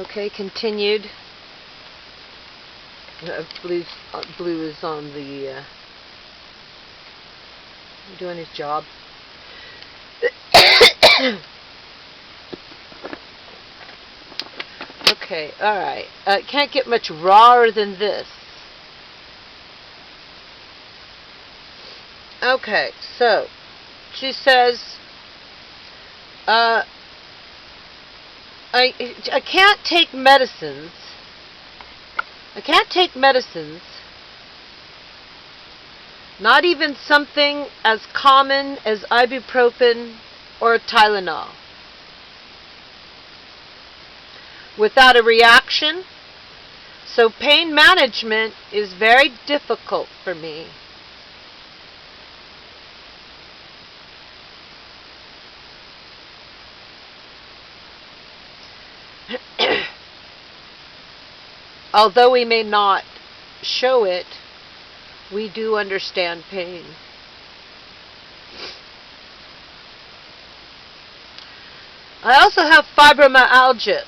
Okay, continued. Blue is on the doing his job. Okay, alright. Can't get much rawer than this. Okay, so she says, I can't take medicines. I can't take medicines. Not even something as common as ibuprofen or Tylenol. Without a reaction. So pain management is very difficult for me. Although we may not show it, we do understand pain. I also have fibromyalgia,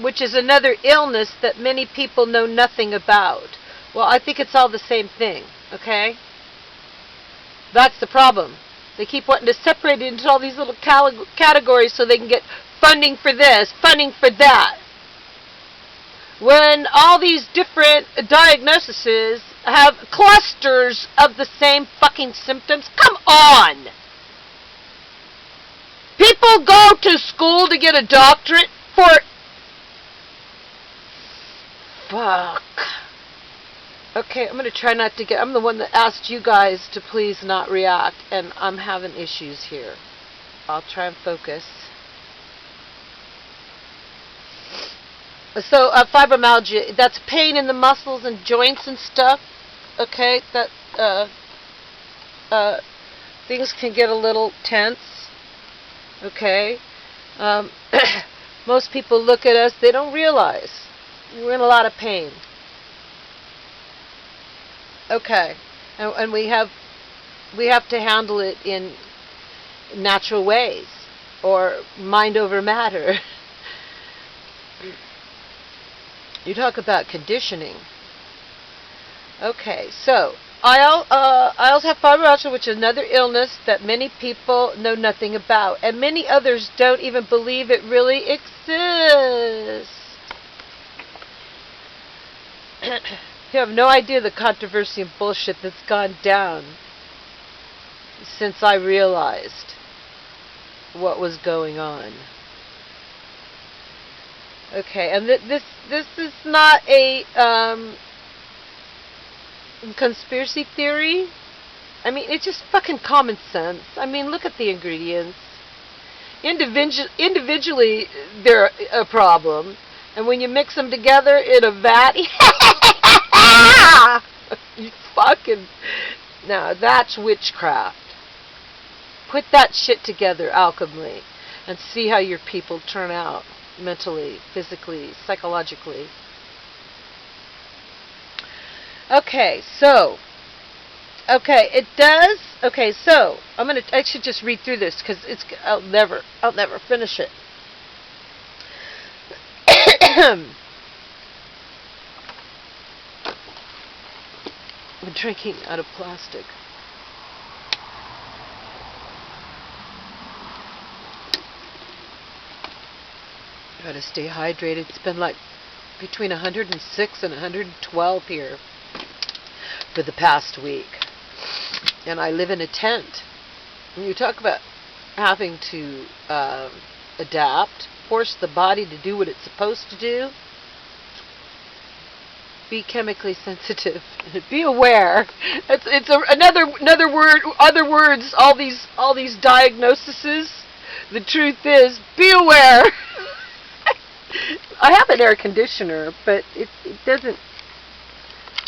which is another illness that many people know nothing about. Well, I think it's all the same thing, okay? That's the problem. They keep wanting to separate it into all these little categories so they can get funding for this, funding for that. When all these different diagnoses have clusters of the same fucking symptoms. Come on! People go to school to get a doctorate for... Fuck. Okay, I'm going to try not to get... I'm the one that asked you guys to please not react, and I'm having issues here. I'll try and focus. So, fibromyalgia, that's pain in the muscles and joints and stuff. Okay, that, things can get a little tense. Okay. Most people look at us, they don't realize we're in a lot of pain. Okay. And we have to handle it in natural ways, or mind over matter. You talk about conditioning. Okay, so I also have fibromyalgia, which is another illness that many people know nothing about, and many others don't even believe it really exists. You have no idea the controversy and bullshit that's gone down since I realized what was going on. Okay, and this is not a conspiracy theory. I mean, it's just fucking common sense. I mean, look at the ingredients. Individually, they're a problem, and when you mix them together in a vat, you fucking... Now, that's witchcraft. Put that shit together, alchemy, and see how your people turn out. Mentally, physically, psychologically. Okay, so, it does. Okay, so I should just read through this because I'll never finish it. I'm drinking out of plastic. Try to stay hydrated. It's been like between 106 and 112 here for the past week. And I live in a tent. When you talk about having to adapt, force the body to do what it's supposed to do, be chemically sensitive. Be aware. It's another word. Other words. All these diagnoses. The truth is, be aware. I have an air conditioner, but it doesn't...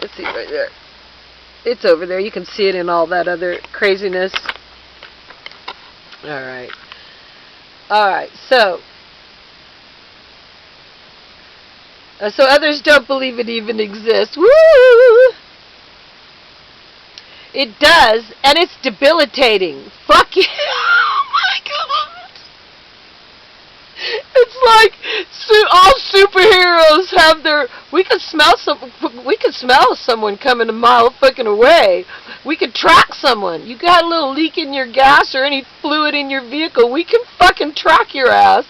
Let's see, right there. It's over there. You can see it in all that other craziness. Alright. Alright, so others don't believe it even exists. Woo! It does, and it's debilitating. Fuck you. Oh my God. It's like all superheroes have their. We could smell someone coming a mile fucking away. We could track someone. You got a little leak in your gas or any fluid in your vehicle, we can fucking track your ass.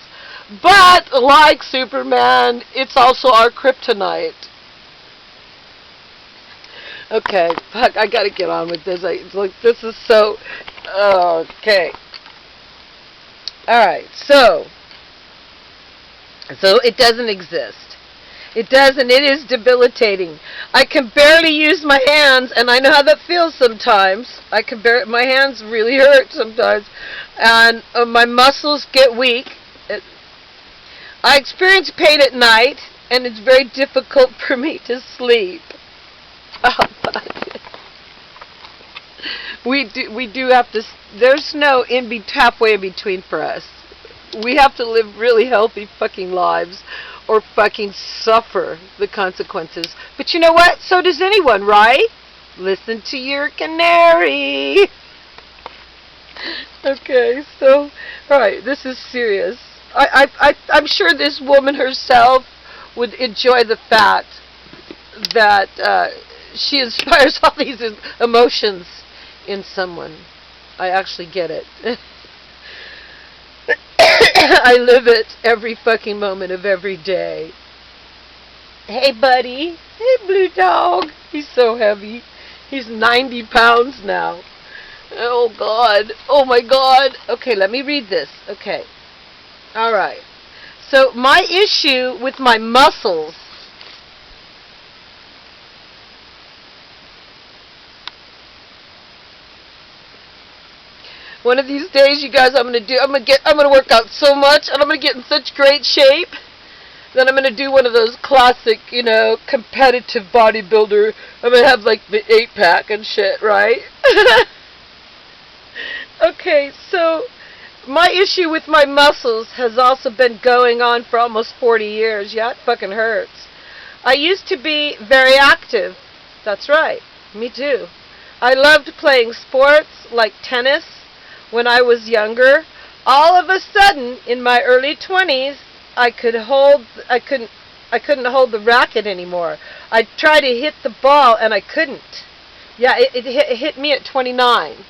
But like Superman, it's also our kryptonite. Okay, fuck, I gotta get on with this. This is so. Okay. Alright, so it doesn't exist. It doesn't. It is debilitating. I can barely use my hands, and I know how that feels sometimes. My hands really hurt sometimes, and my muscles get weak. I experience pain at night, and it's very difficult for me to sleep. Oh, we do have to. There's no halfway in between for us. We have to live really healthy fucking lives, or fucking suffer the consequences. But you know what? So does anyone, right? Listen to your canary. Okay, so alright, this is serious. I'm sure this woman herself would enjoy the fact that she inspires all these emotions in someone. I actually get it. I live it every fucking moment of every day. Hey, buddy. Hey, blue dog. He's so heavy. He's 90 pounds now. Oh, God. Oh, my God. Okay, let me read this. Okay. All right. So, my issue with my muscles. One of these days, you guys, I'm gonna work out so much, and I'm gonna get in such great shape. Then I'm gonna do one of those classic, competitive bodybuilder. I'm gonna have like the 8-pack and shit, right? Okay, so my issue with my muscles has also been going on for almost 40 years. Yeah, it fucking hurts. I used to be very active. That's right. Me too. I loved playing sports like tennis when I was younger. All of a sudden, in my early 20s, I couldn't hold the racket anymore. I tried to hit the ball and I couldn't. Yeah, it hit me at 29.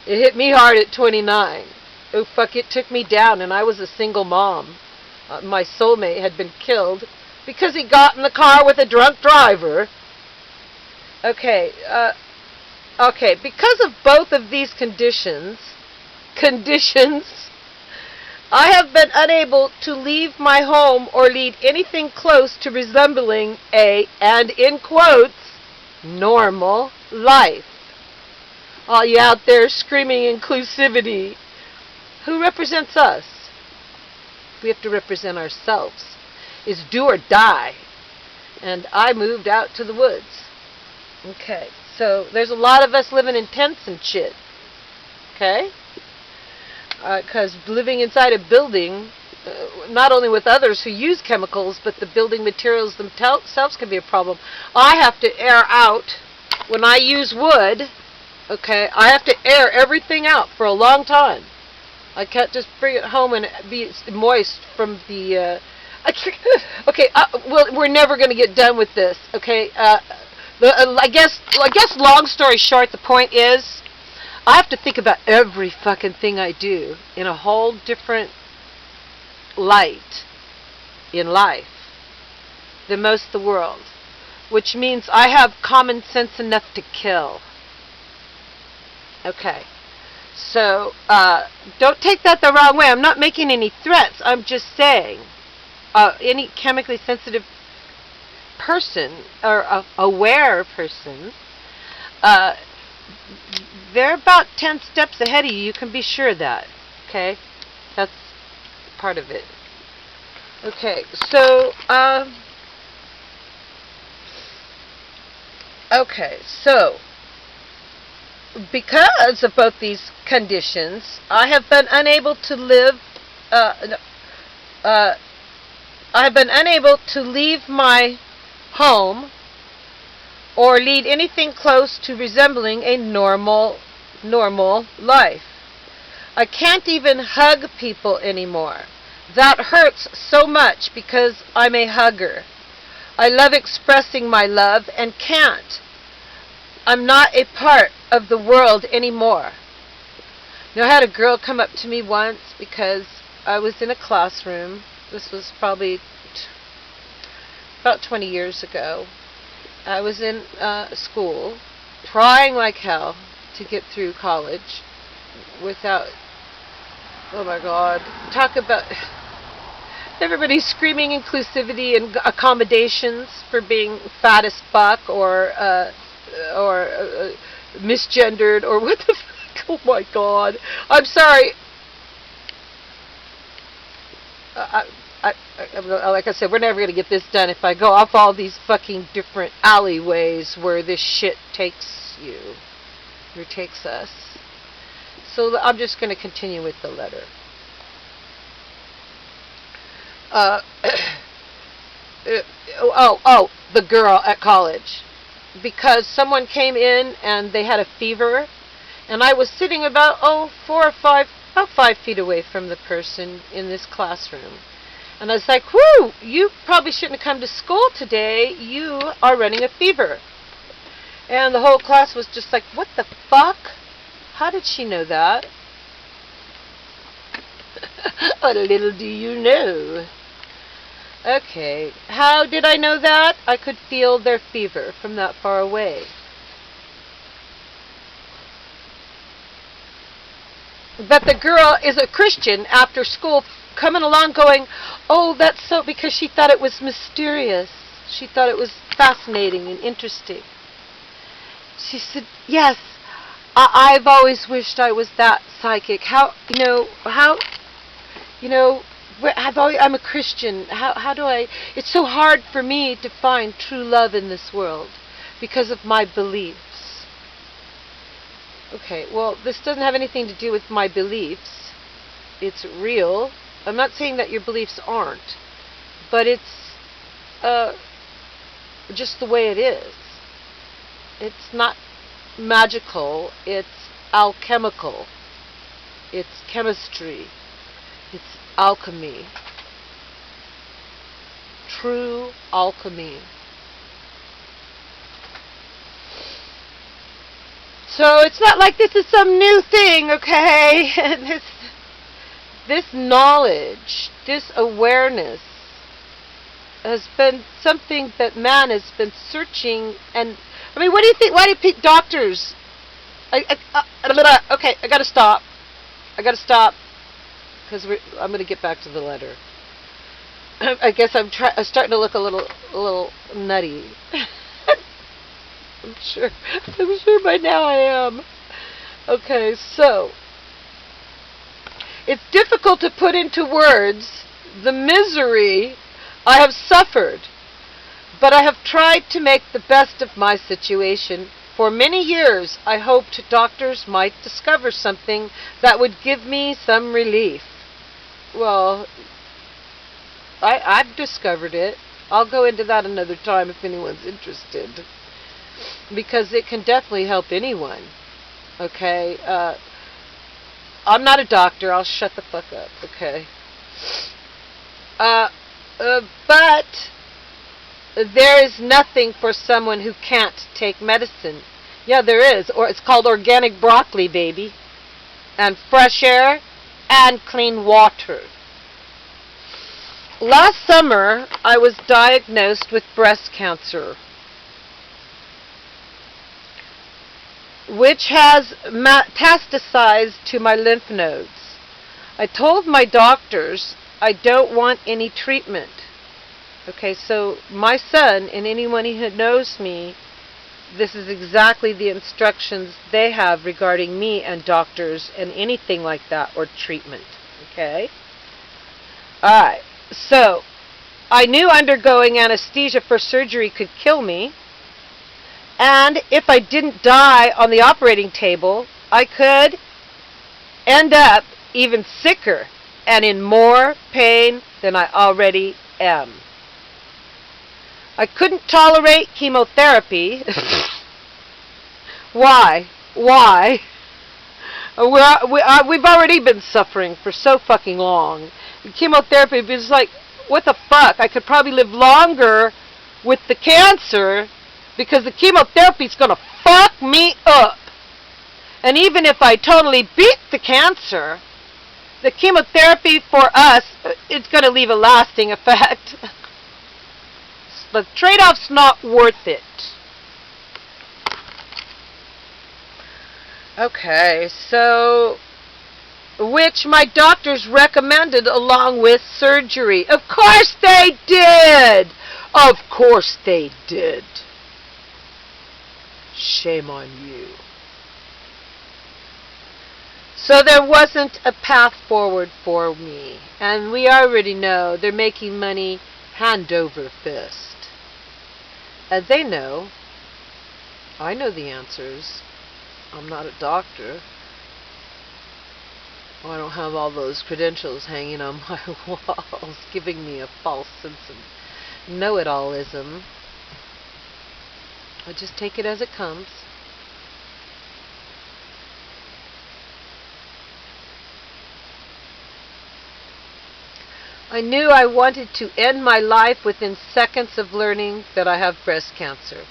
It hit me hard at 29. Oh fuck, it took me down, and I was a single mom. My soulmate had been killed because he got in the car with a drunk driver. Okay, because of both of these conditions, I have been unable to leave my home or lead anything close to resembling and in quotes, normal life. All you out there screaming inclusivity, who represents us? We have to represent ourselves. It's do or die. And I moved out to the woods. Okay, so there's a lot of us living in tents and shit. Okay? Because living inside a building, not only with others who use chemicals, but the building materials themselves can be a problem. I have to air out. When I use wood, okay, I have to air everything out for a long time. I can't just bring it home and be moist from the... okay, well, we're never going to get done with this, okay? I guess, long story short, the point is, I have to think about every fucking thing I do in a whole different light in life than most of the world, which means I have common sense enough to kill. Okay, so don't take that the wrong way. I'm not making any threats. I'm just saying any chemically sensitive person or aware person, they're about 10 steps ahead of you. You can be sure of that. Okay, that's part of it. Okay, so because of both these conditions, I have been unable to live. I have been unable to leave my home or lead anything close to resembling a normal life. I can't even hug people anymore. That hurts so much because I'm a hugger. I love expressing my love and can't. I'm not a part of the world anymore. I had a girl come up to me once because I was in a classroom. This was probably about 20 years ago. I was in school, trying like hell to get through college without, oh my God, talk about everybody screaming inclusivity and accommodations for being fat as fuck or misgendered or what the fuck. Oh my God. I'm sorry. Like I said, we're never going to get this done if I go off all these fucking different alleyways where this shit takes you, or takes us. So I'm just going to continue with the letter. The girl at college. Because someone came in and they had a fever, and I was sitting about 5 feet away from the person in this classroom. And I was like, whoo, you probably shouldn't have come to school today. You are running a fever. And the whole class was just like, what the fuck? How did she know that? What a little do you know. Okay, how did I know that? I could feel their fever from that far away. But the girl is a Christian after school coming along going, oh, that's so, because she thought it was mysterious. She thought it was fascinating and interesting. She said, yes, I've always wished I was that psychic. I'm a Christian. How do I, it's so hard for me to find true love in this world because of my beliefs. Okay, well, this doesn't have anything to do with my beliefs. It's real. I'm not saying that your beliefs aren't, but it's just the way it is. It's not magical. It's alchemical. It's chemistry. It's alchemy. True alchemy. So it's not like this is some new thing, okay? This knowledge, this awareness has been something that man has been searching. And I mean, what do you think? Why do you think doctors? Okay, I gotta stop. Because I'm gonna get back to the letter. I guess I'm starting to look a little nutty. I'm sure by now I am. Okay, so it's difficult to put into words the misery I have suffered, but I have tried to make the best of my situation. For many years, I hoped doctors might discover something that would give me some relief. Well, I've discovered it. I'll go into that another time if anyone's interested, because it can definitely help anyone. Okay? I'm not a doctor. I'll shut the fuck up. Okay? But there is nothing for someone who can't take medicine. Yeah, there is. Or it's called organic broccoli, baby. And fresh air and clean water. Last summer, I was diagnosed with breast cancer, which has metastasized to my lymph nodes. I told my doctors I don't want any treatment. Okay, so my son and anyone who knows me, this is exactly the instructions they have regarding me and doctors and anything like that or treatment. Okay? Alright, so I knew undergoing anesthesia for surgery could kill me. And if I didn't die on the operating table, I could end up even sicker and in more pain than I already am. I couldn't tolerate chemotherapy. Why? We've already been suffering for so fucking long. Chemotherapy is like, what the fuck? I could probably live longer with the cancer because the chemotherapy is going to fuck me up. And even if I totally beat the cancer, the chemotherapy for us, it's going to leave a lasting effect. The trade-off's not worth it. Okay, so, which my doctors recommended along with surgery. Of course they did! Of course they did. Shame on you. So there wasn't a path forward for me. And we already know they're making money hand over fist. And they know. I know the answers. I'm not a doctor. I don't have all those credentials hanging on my walls, giving me a false sense of know-it-allism. I just take it as it comes. I knew I wanted to end my life within seconds of learning that I have breast cancer.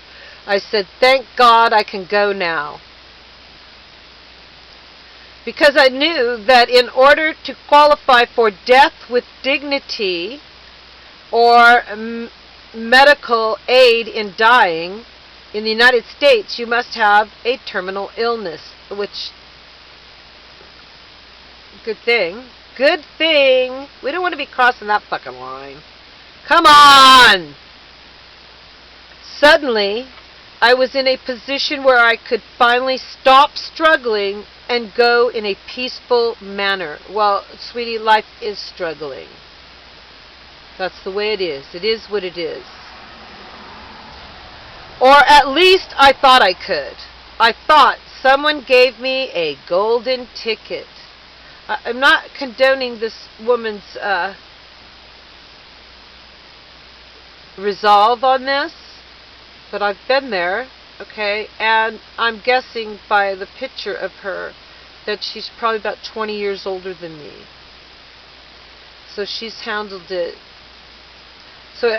I said, thank God I can go now. Because I knew that in order to qualify for death with dignity or medical aid in dying, in the United States you must have a terminal illness, which, good thing. Good thing. We don't want to be crossing that fucking line. Come on! Suddenly, I was in a position where I could finally stop struggling and go in a peaceful manner. Well, sweetie, life is struggling. That's the way it is. It is what it is. Or at least I thought I could. I thought someone gave me a golden ticket. I'm not condoning this woman's resolve on this, but I've been there, okay, and I'm guessing by the picture of her that she's probably about 20 years older than me. So she's handled it. So,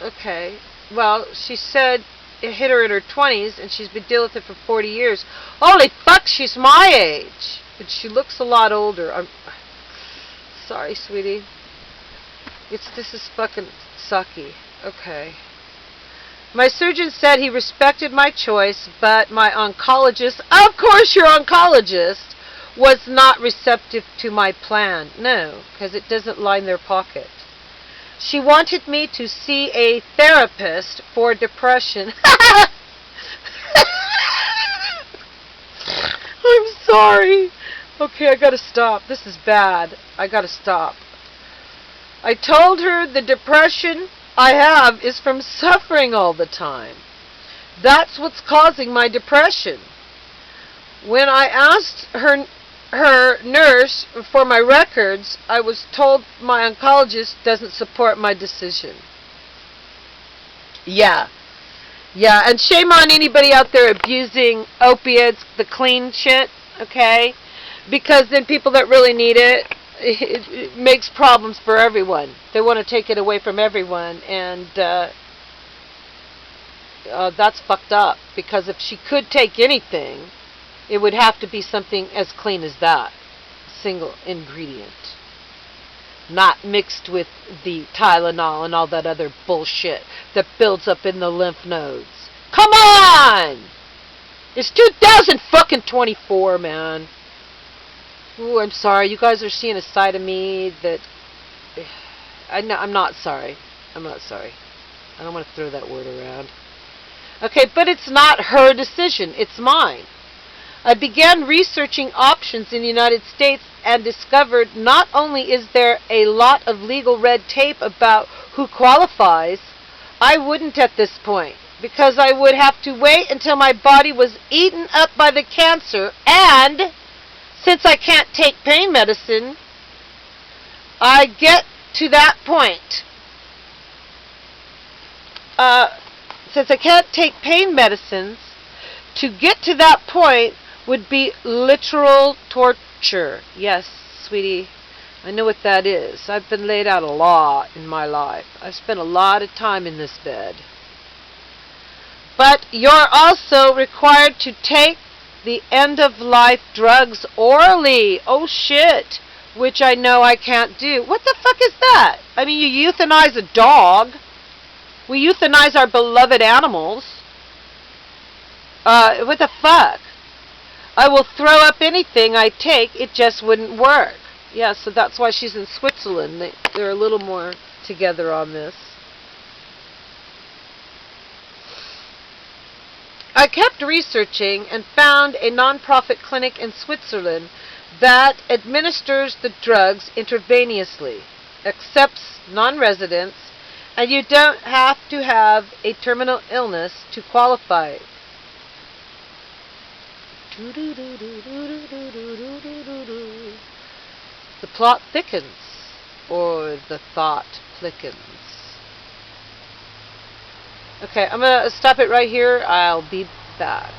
okay, well, she said it hit her in her 20s, and she's been dealing with it for 40 years. Holy fuck, she's my age! But she looks a lot older. I'm sorry, sweetie. This is fucking sucky. Okay. My surgeon said he respected my choice, but my oncologist, of course your oncologist, was not receptive to my plan. No, because it doesn't line their pocket. She wanted me to see a therapist for depression. I'm sorry. Okay, I gotta stop. This is bad. I gotta stop. I told her the depression I have is from suffering all the time. That's what's causing my depression. When I asked her nurse for my records, I was told my oncologist doesn't support my decision. Yeah, and shame on anybody out there abusing opiates, the clean shit, okay? Because then people that really need it, it makes problems for everyone. They want to take it away from everyone, and that's fucked up. Because if she could take anything, it would have to be something as clean as that. Single ingredient. Not mixed with the Tylenol and all that other bullshit that builds up in the lymph nodes. Come on! It's 2024, man. Ooh, I'm sorry. You guys are seeing a side of me that... I'm not sorry. I'm not sorry. I don't want to throw that word around. Okay, but it's not her decision. It's mine. I began researching options in the United States and discovered not only is there a lot of legal red tape about who qualifies, I wouldn't at this point, because I would have to wait until my body was eaten up by the cancer, and since I can't take pain medicine, I get to that point. Since I can't take pain medicines, to get to that point would be literal torture. Yes, sweetie, I know what that is. I've been laid out a lot in my life. I've spent a lot of time in this bed. But you're also required to take the end-of-life drugs orally. Oh, shit. Which I know I can't do. What the fuck is that? I mean, you euthanize a dog. We euthanize our beloved animals. What the fuck? I will throw up anything I take. It just wouldn't work. Yeah, so that's why she's in Switzerland. They're a little more together on this. I kept researching and found a non-profit clinic in Switzerland that administers the drugs intravenously, accepts non-residents, and you don't have to have a terminal illness to qualify. The plot thickens, or the thought plickens. Okay, I'm going to stop it right here. I'll be back.